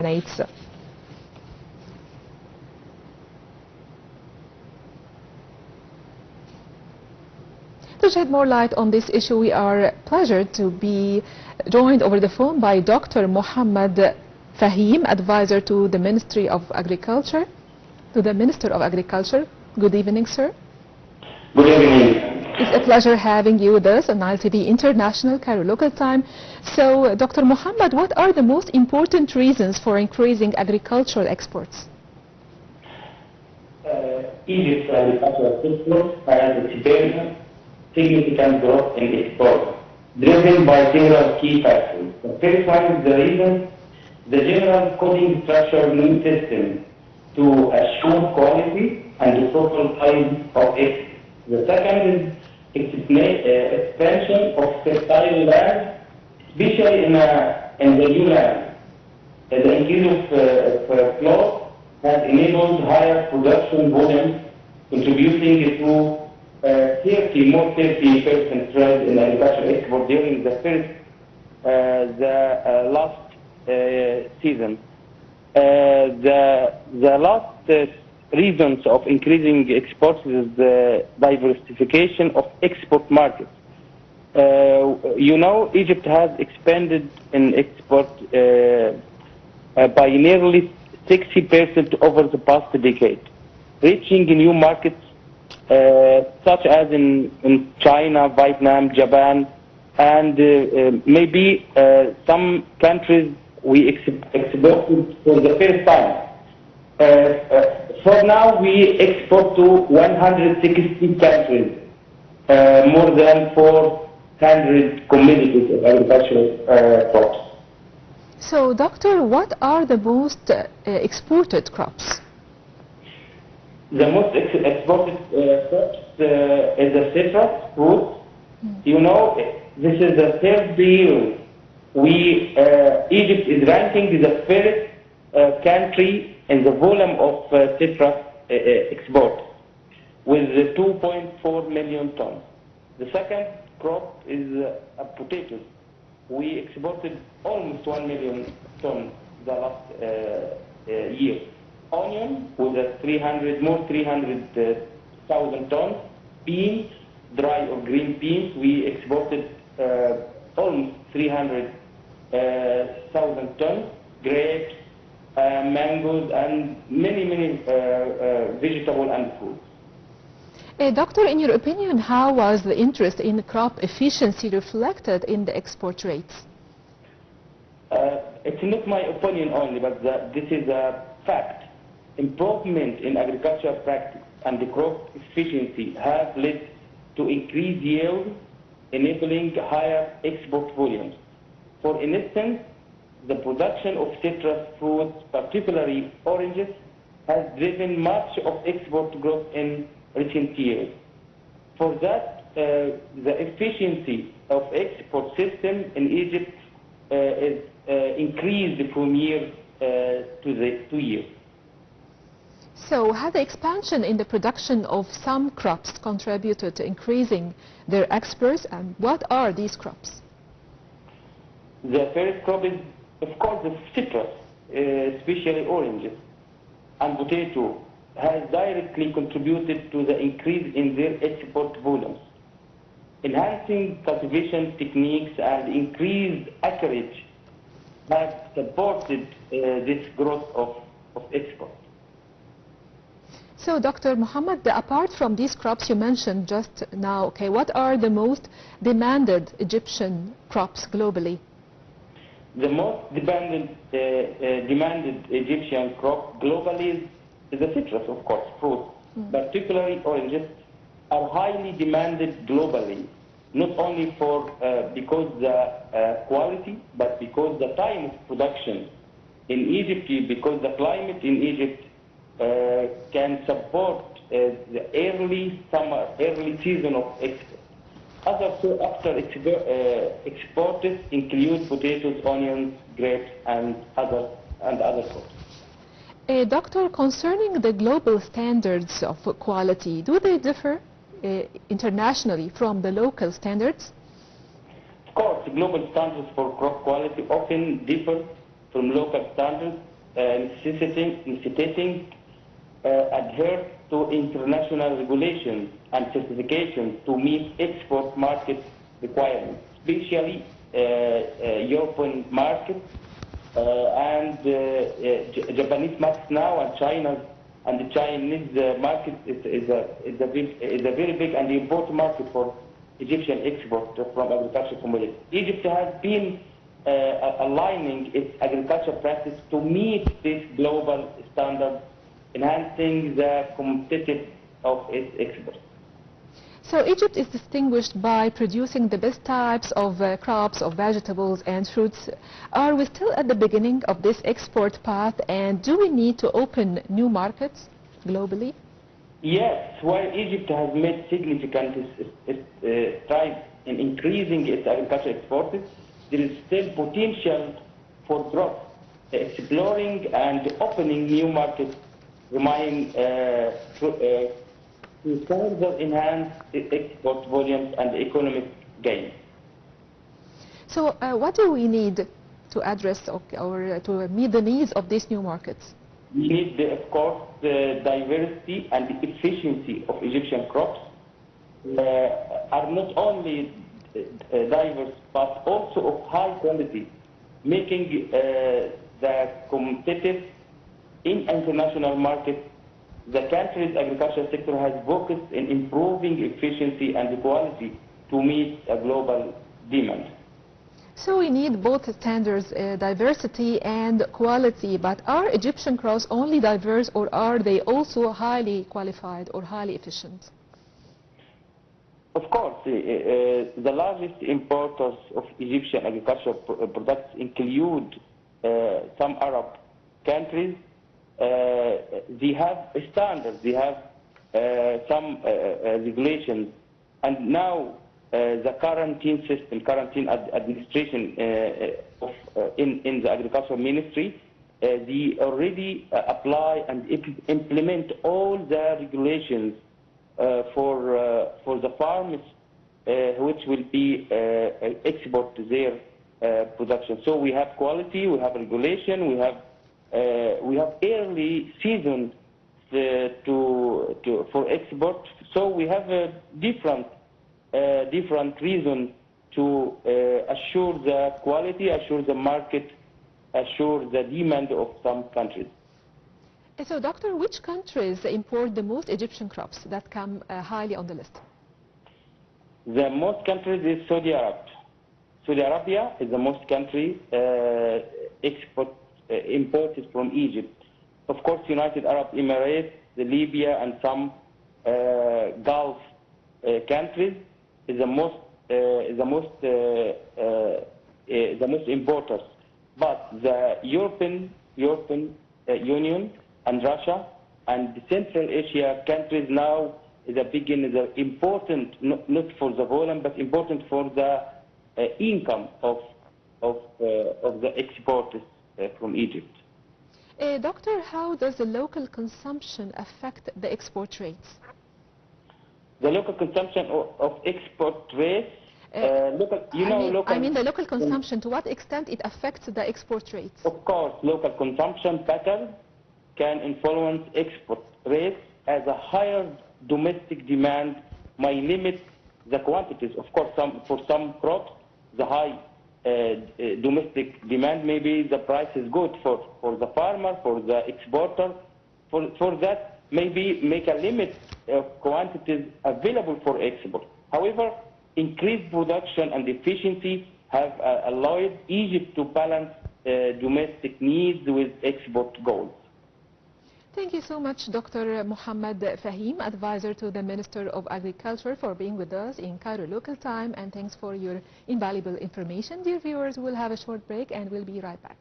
To shed more light on this issue, we are pleased to be joined over the phone by Dr. Mohammed Fahim, advisor to the Ministry of Agriculture. To the Minister of Agriculture. Good evening, sir. Good evening. It's a pleasure having you with us on ITV International, Cairo local time. So, Dr. Mohammed, what are the most important reasons for increasing agricultural exports? Egypt's agricultural sector has experienced significant growth in exports, driven by several key factors. The first one is the reason the general coding structure new system to assure quality and the total size of it. The second is expansion of fertile land, especially in the new land. The increase of plots has enabled higher production volumes, contributing to 30% rise in agricultural export during the last season. The last reasons of increasing exports is the diversification of export markets. You know, Egypt has expanded in export by nearly 60% over the past decade, reaching new markets such as in China, Vietnam, Japan, and maybe some countries we exported for the first time. For now, we export to 160 countries, more than 400 commodities of agricultural crops. So, Doctor, what are the most exported crops? The most exported crops is the citrus fruit. You know, this is the third year Egypt is ranking the first country in the volume of citrus export with 2.4 million tons. The second crop is potatoes. We exported almost 1 million tons the last year. Onion with 300,000 tons. Beans, dry or green beans, we exported almost 300,000 tons. Grapes, mangoes, and many vegetable and fruits. Doctor, in your opinion, how was the interest in crop efficiency reflected in the export rates? It's not my opinion only, but this is a fact. Improvement in agricultural practice and the crop efficiency have led to increased yield, enabling higher export volumes. For instance, the production of citrus fruits, particularly oranges, has driven much of export growth in recent years. For that, the efficiency of export system in Egypt is increased from year to year. So, has the expansion in the production of some crops contributed to increasing their exports, and what are these crops? The first crop is, of course, the citrus, especially oranges, and potato, has directly contributed to the increase in their export volumes. Enhancing cultivation techniques and increased acreage have supported this growth of export. So, Dr. Mohammed, apart from these crops you mentioned just now, okay, what are the most demanded Egyptian crops globally? The most demanded Egyptian crop globally is the citrus, of course, fruit. Particularly oranges are highly demanded globally, not only for because the quality, but because the time of production in Egypt, because the climate in Egypt can support the early summer, early season of export. Other exports include potatoes, onions, grapes, and other crops. Doctor, concerning the global standards of quality, do they differ internationally from the local standards? Of course, global standards for crop quality often differ from local standards necessitating adhere to international regulations and certifications to meet export market requirements, especially European markets and Japanese markets now, and China and the Chinese market is a very big and important market for Egyptian export from agricultural commodities. Egypt has been aligning its agriculture practice to meet this global standard, enhancing the competitiveness of its exports. So Egypt is distinguished by producing the best types of crops, of vegetables and fruits. Are we still at the beginning of this export path, and do we need to open new markets globally? Yes, while Egypt has made significant strides in increasing its agricultural exports, there is still potential for growth. Exploring and opening new markets remain to further enhance export volumes and economic gains. So what do we need to address or to meet the needs of these new markets? We need, of course, the diversity and the efficiency of Egyptian crops are not only diverse but also of high quality, making the competitive in international markets. The country's agricultural sector has focused in improving efficiency and quality to meet a global demand. So we need both standards, diversity and quality, but are Egyptian crops only diverse, or are they also highly qualified or highly efficient? Of course, the largest importers of Egyptian agricultural products include some Arab countries. They have standards, they have some regulations, and now the quarantine system, quarantine administration in the agricultural ministry, they already apply and implement all the regulations for the farms which will be export their production. So we have quality, we have regulation, we have early season for export. So we have a different reason to assure the quality, assure the market, assure the demand of some countries. So, Doctor, which countries import the most Egyptian crops that come highly on the list? The most countries is Saudi Arabia. Saudi Arabia is the most country imported from Egypt. Of course, United Arab Emirates, Libya, and some Gulf countries is the most importers. But the European Union and Russia and the Central Asia countries now is important, not for the volume, but important for the income of the exporters from Egypt. Doctor, how does the local consumption affect the export rates? The local consumption of export rates, I mean the local consumption, to what extent it affects the export rates? Of course, local consumption patterns can influence export rates, as a higher domestic demand may limit the quantities. Of course, for some crops, the high domestic demand, maybe the price is good for the farmer, for the exporter. For that, maybe make a limit of quantities available for export. However, increased production and efficiency have allowed Egypt to balance domestic needs with export goals. Thank you so much, Dr. Mohammed Fahim, advisor to the Minister of Agriculture, for being with us in Cairo local time, and thanks for your invaluable information. Dear viewers, we'll have a short break and we'll be right back.